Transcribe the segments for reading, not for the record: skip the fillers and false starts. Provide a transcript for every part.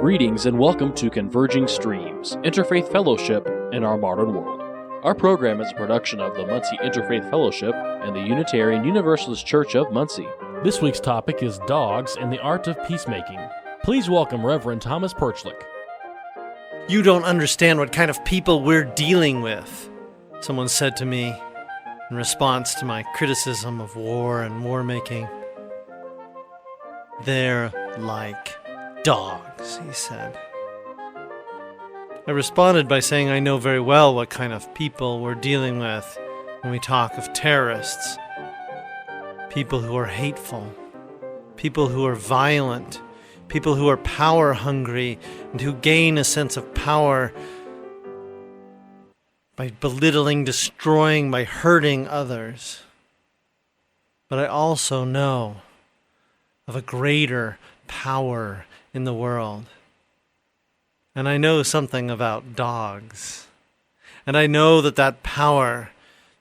Greetings and welcome to Converging Streams, Interfaith Fellowship in Our Modern World. Our program is a production of the Muncie Interfaith Fellowship and the Unitarian Universalist Church of Muncie. This week's topic is dogs and the art of peacemaking. Please welcome Reverend Thomas Perchlik. You don't understand what kind of people we're dealing with, someone said to me in response to my criticism of war and war-making. They're like dogs, he said. I responded by saying I know very well what kind of people we're dealing with when we talk of terrorists. People who are hateful, people who are violent, people who are power-hungry and who gain a sense of power by belittling, destroying, by hurting others. But I also know of a greater power in the world. And I know something about dogs. And I know that power,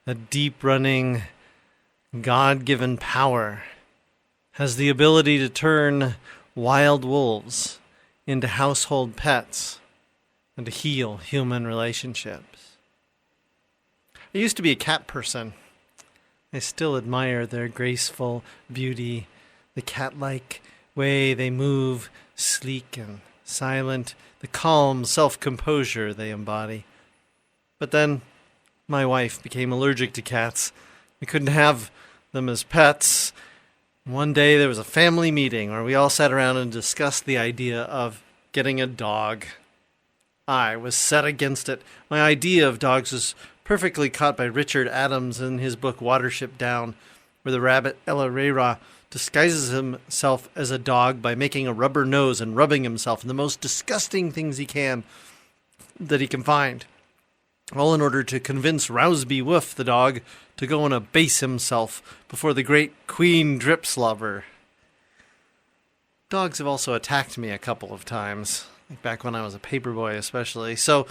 that deep-running, God-given power, has the ability to turn wild wolves into household pets and to heal human relationships. I used to be a cat person. I still admire their graceful beauty, the cat-like way they move, sleek and silent, the calm self-composure they embody. But then my wife became allergic to cats. We couldn't have them as pets. One day there was a family meeting where we all sat around and discussed the idea of getting a dog. I was set against it. My idea of dogs was perfectly caught by Richard Adams in his book Watership Down, where the rabbit Ella Rera disguises himself as a dog by making a rubber nose and rubbing himself in the most disgusting things he can find, all in order to convince Rouseby Woof, the dog, to go and abase himself before the great Queen Dripslobber. Dogs have also attacked me a couple of times, like back when I was a paperboy especially, so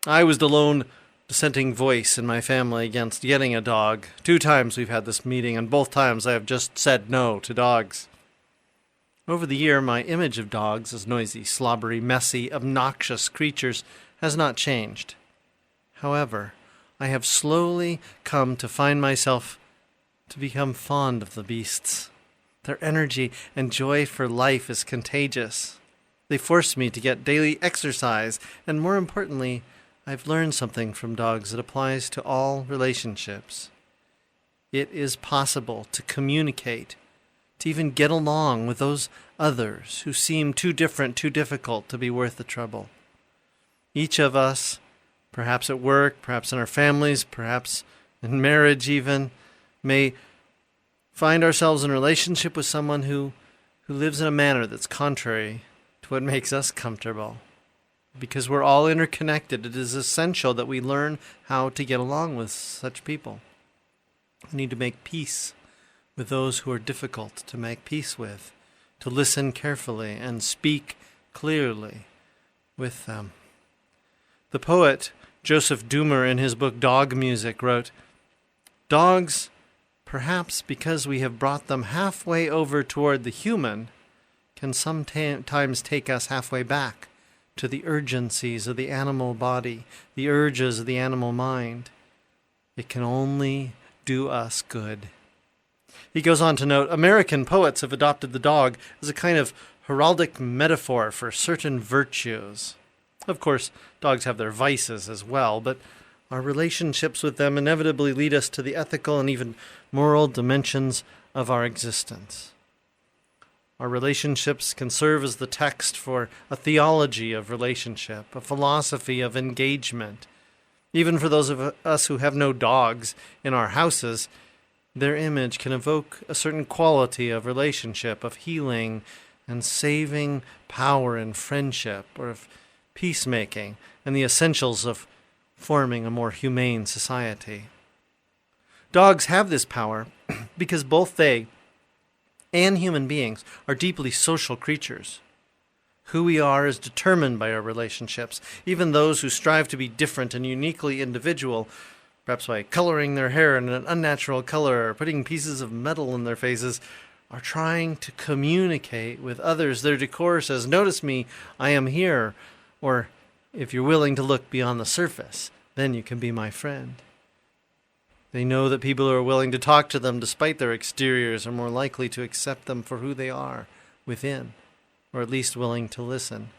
I was the lone dissenting voice in my family against getting a dog. 2 times we've had this meeting, and both times I have just said no to dogs. Over the year, my image of dogs as noisy, slobbery, messy, obnoxious creatures has not changed. However, I have slowly come to find myself to become fond of the beasts. Their energy and joy for life is contagious. They force me to get daily exercise, and more importantly, I've learned something from dogs that applies to all relationships. It is possible to communicate, to even get along with those others who seem too different, too difficult to be worth the trouble. Each of us, perhaps at work, perhaps in our families, perhaps in marriage even, may find ourselves in a relationship with someone who lives in a manner that's contrary to what makes us comfortable. Because we're all interconnected, it is essential that we learn how to get along with such people. We need to make peace with those who are difficult to make peace with, to listen carefully and speak clearly with them. The poet Joseph Doomer, in his book Dog Music, wrote, "Dogs, perhaps because we have brought them halfway over toward the human, can sometimes take us halfway back to the urgencies of the animal body, the urges of the animal mind. It can only do us good." He goes on to note, American poets have adopted the dog as a kind of heraldic metaphor for certain virtues. Of course, dogs have their vices as well, but our relationships with them inevitably lead us to the ethical and even moral dimensions of our existence. Our relationships can serve as the text for a theology of relationship, a philosophy of engagement. Even for those of us who have no dogs in our houses, their image can evoke a certain quality of relationship, of healing and saving power in friendship, or of peacemaking, and the essentials of forming a more humane society. Dogs have this power because both they and human beings are deeply social creatures. Who we are is determined by our relationships. Even those who strive to be different and uniquely individual, perhaps by coloring their hair in an unnatural color or putting pieces of metal in their faces, are trying to communicate with others. Their decor says, "Notice me, I am here," or "If you're willing to look beyond the surface, then you can be my friend." They know that people who are willing to talk to them despite their exteriors are more likely to accept them for who they are within, or at least willing to listen.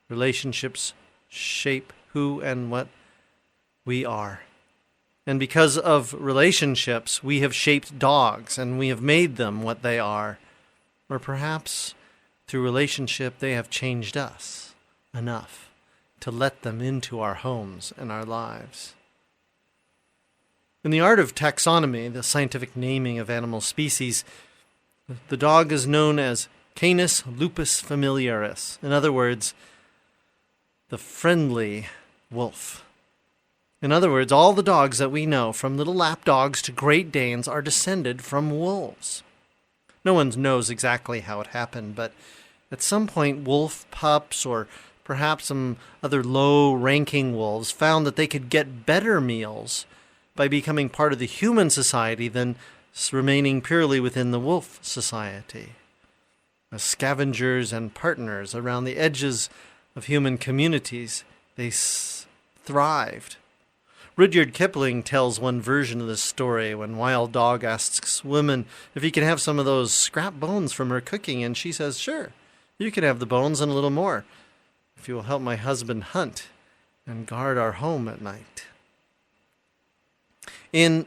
Relationships shape who and what we are. And because of relationships, we have shaped dogs and we have made them what they are. Or perhaps through relationship, they have changed us enough to let them into our homes and our lives. In the art of taxonomy, the scientific naming of animal species, the dog is known as Canis lupus familiaris. In other words, the friendly wolf. In other words, all the dogs that we know, from little lap dogs to Great Danes, are descended from wolves. No one knows exactly how it happened, but at some point wolf pups or perhaps some other low-ranking wolves found that they could get better meals by becoming part of the human society than remaining purely within the wolf society. As scavengers and partners around the edges of human communities, they thrived. Rudyard Kipling tells one version of this story when Wild Dog asks woman if he can have some of those scrap bones from her cooking, and she says, "Sure, you can have the bones and a little more, if you will help my husband hunt and guard our home at night." In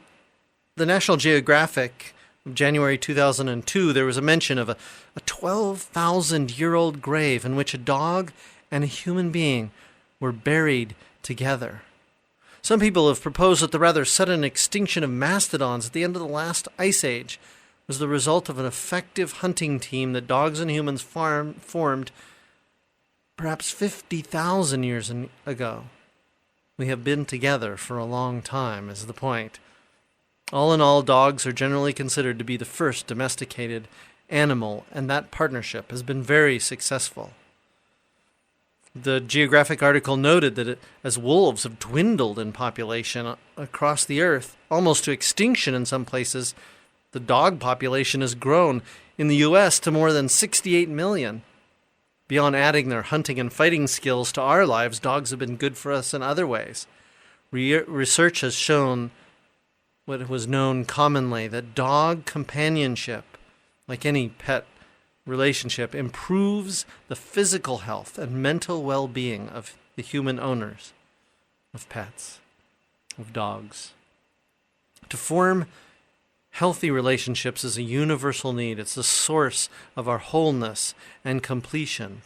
the National Geographic of January 2002, there was a mention of a 12,000-year-old grave in which a dog and a human being were buried together. Some people have proposed that the rather sudden extinction of mastodons at the end of the last ice age was the result of an effective hunting team that dogs and humans formed perhaps 50,000 years ago. We have been together for a long time, is the point. All in all, dogs are generally considered to be the first domesticated animal, and that partnership has been very successful. The Geographic article noted that as wolves have dwindled in population across the earth, almost to extinction in some places, the dog population has grown in the U.S. to more than 68 million. Beyond adding their hunting and fighting skills to our lives, dogs have been good for us in other ways. Research has shown what was known commonly, that dog companionship, like any pet relationship, improves the physical health and mental well-being of the human owners of pets, of dogs. To form healthy relationships is a universal need. It's the source of our wholeness and completion.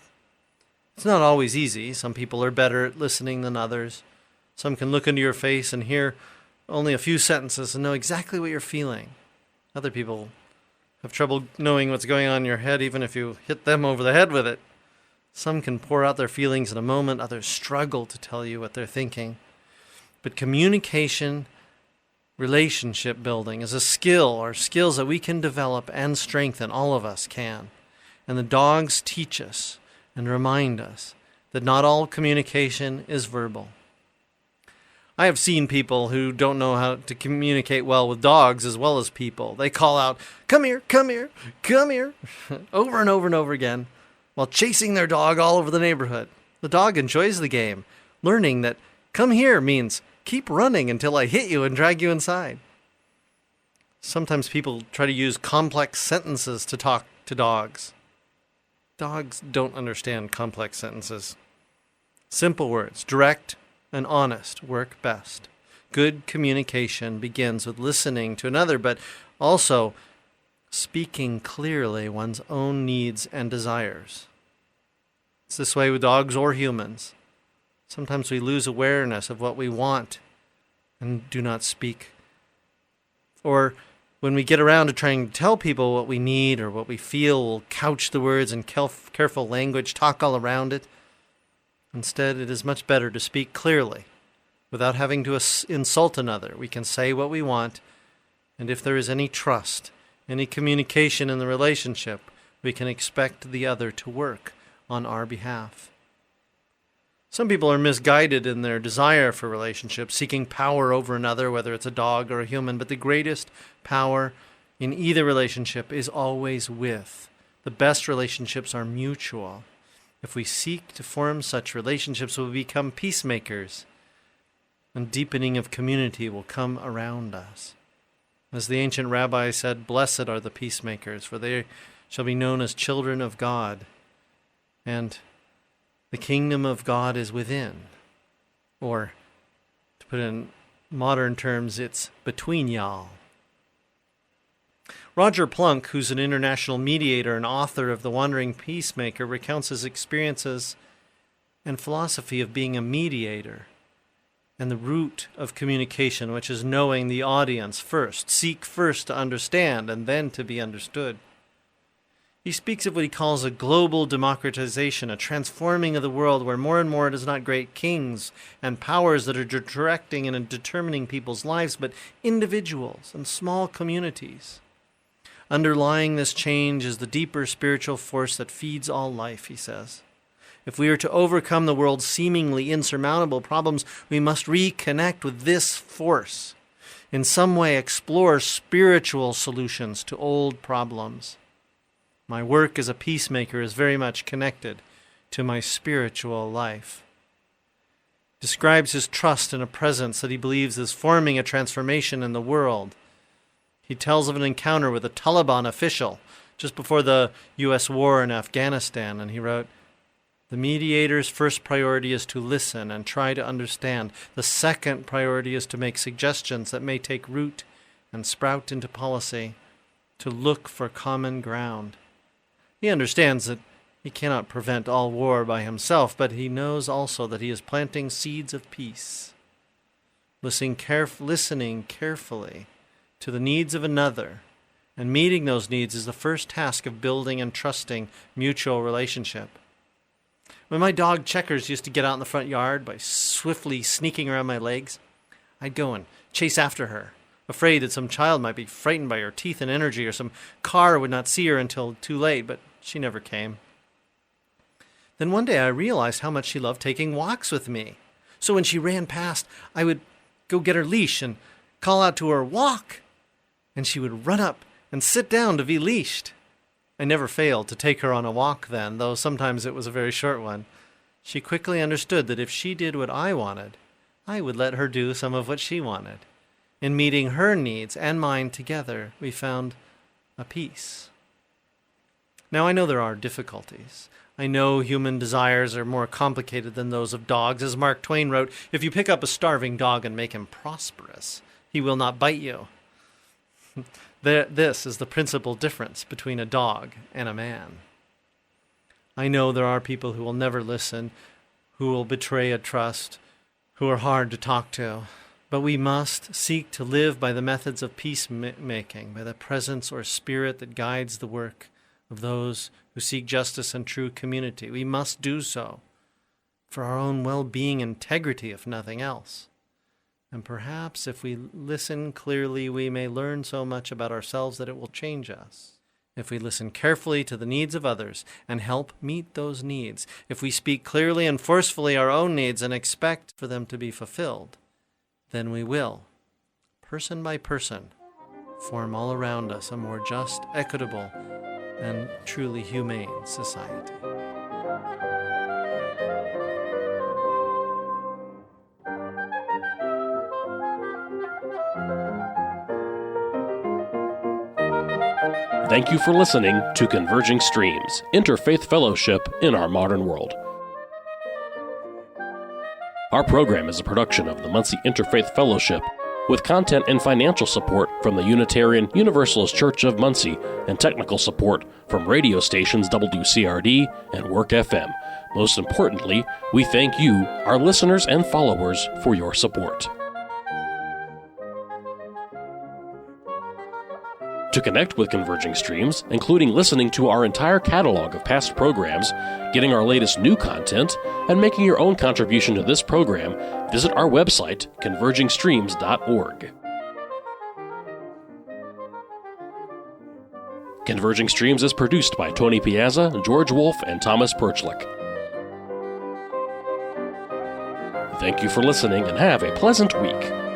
It's not always easy. Some people are better at listening than others. Some can look into your face and hear only a few sentences and know exactly what you're feeling. Other people have trouble knowing what's going on in your head, even if you hit them over the head with it. Some can pour out their feelings in a moment. Others struggle to tell you what they're thinking. But communication, relationship building is a skill, or skills that we can develop and strengthen. All of us can. And the dogs teach us and remind us that not all communication is verbal. I have seen people who don't know how to communicate well with dogs as well as people. They call out, "Come here, come here, come here," over and over and over again, while chasing their dog all over the neighborhood. The dog enjoys the game, learning that "come here" means keep running until I hit you and drag you inside. Sometimes people try to use complex sentences to talk to dogs. Dogs don't understand complex sentences. Simple words, direct and honest, work best. Good communication begins with listening to another, but also speaking clearly one's own needs and desires. It's this way with dogs or humans. Sometimes we lose awareness of what we want and do not speak. Or when we get around to trying to tell people what we need or what we feel, we'll couch the words in careful language, talk all around it. Instead, it is much better to speak clearly, without having to insult another. We can say what we want, and if there is any trust, any communication in the relationship, we can expect the other to work on our behalf. Some people are misguided in their desire for relationships, seeking power over another, whether it's a dog or a human, but the greatest power in either relationship is always with. The best relationships are mutual. If we seek to form such relationships, we'll become peacemakers, and deepening of community will come around us. As the ancient rabbi said, "Blessed are the peacemakers, for they shall be known as children of God." And the kingdom of God is within. Or, to put it in modern terms, it's between y'all. Roger Plunk, who's an international mediator and author of The Wandering Peacemaker, recounts his experiences and philosophy of being a mediator and the root of communication, which is knowing the audience first. Seek first to understand and then to be understood. He speaks of what he calls a global democratization, a transforming of the world where more and more it is not great kings and powers that are directing and determining people's lives, but individuals and small communities. Underlying this change is the deeper spiritual force that feeds all life, he says. If we are to overcome the world's seemingly insurmountable problems, we must reconnect with this force. In some way, explore spiritual solutions to old problems. My work as a peacemaker is very much connected to my spiritual life. Describes his trust in a presence that he believes is forming a transformation in the world. He tells of an encounter with a Taliban official just before the U.S. war in Afghanistan, and he wrote, "The mediator's first priority is to listen and try to understand. The second priority is to make suggestions that may take root and sprout into policy, to look for common ground." He understands that he cannot prevent all war by himself, but he knows also that he is planting seeds of peace. Listening carefully to the needs of another and meeting those needs is the first task of building and trusting mutual relationship. When my dog Checkers used to get out in the front yard by swiftly sneaking around my legs, I'd go and chase after her, afraid that some child might be frightened by her teeth and energy, or some car would not see her until too late, but she never came. Then one day I realized how much she loved taking walks with me. So when she ran past, I would go get her leash and call out to her, "Walk!" And she would run up and sit down to be leashed. I never failed to take her on a walk then, though sometimes it was a very short one. She quickly understood that if she did what I wanted, I would let her do some of what she wanted. In meeting her needs and mine together, we found a peace. Now, I know there are difficulties. I know human desires are more complicated than those of dogs. As Mark Twain wrote, "If you pick up a starving dog and make him prosperous, he will not bite you." This is the principal difference between a dog and a man. I know there are people who will never listen, who will betray a trust, who are hard to talk to. But we must seek to live by the methods of peacemaking, by the presence or spirit that guides the work of those who seek justice and true community. We must do so for our own well-being and integrity, if nothing else. And perhaps if we listen clearly, we may learn so much about ourselves that it will change us. If we listen carefully to the needs of others and help meet those needs, if we speak clearly and forcefully our own needs and expect for them to be fulfilled, then we will, person by person, form all around us a more just, equitable, and truly humane society. Thank you for listening to Converging Streams, Interfaith Fellowship in Our Modern World. Our program is a production of the Muncie Interfaith Fellowship, with content and financial support from the Unitarian Universalist Church of Muncie and technical support from radio stations WCRD and Work FM. Most importantly, we thank you, our listeners and followers, for your support. To connect with Converging Streams, including listening to our entire catalog of past programs, getting our latest new content, and making your own contribution to this program, visit our website, convergingstreams.org. Converging Streams is produced by Tony Piazza, George Wolf, and Thomas Perchlik. Thank you for listening and have a pleasant week.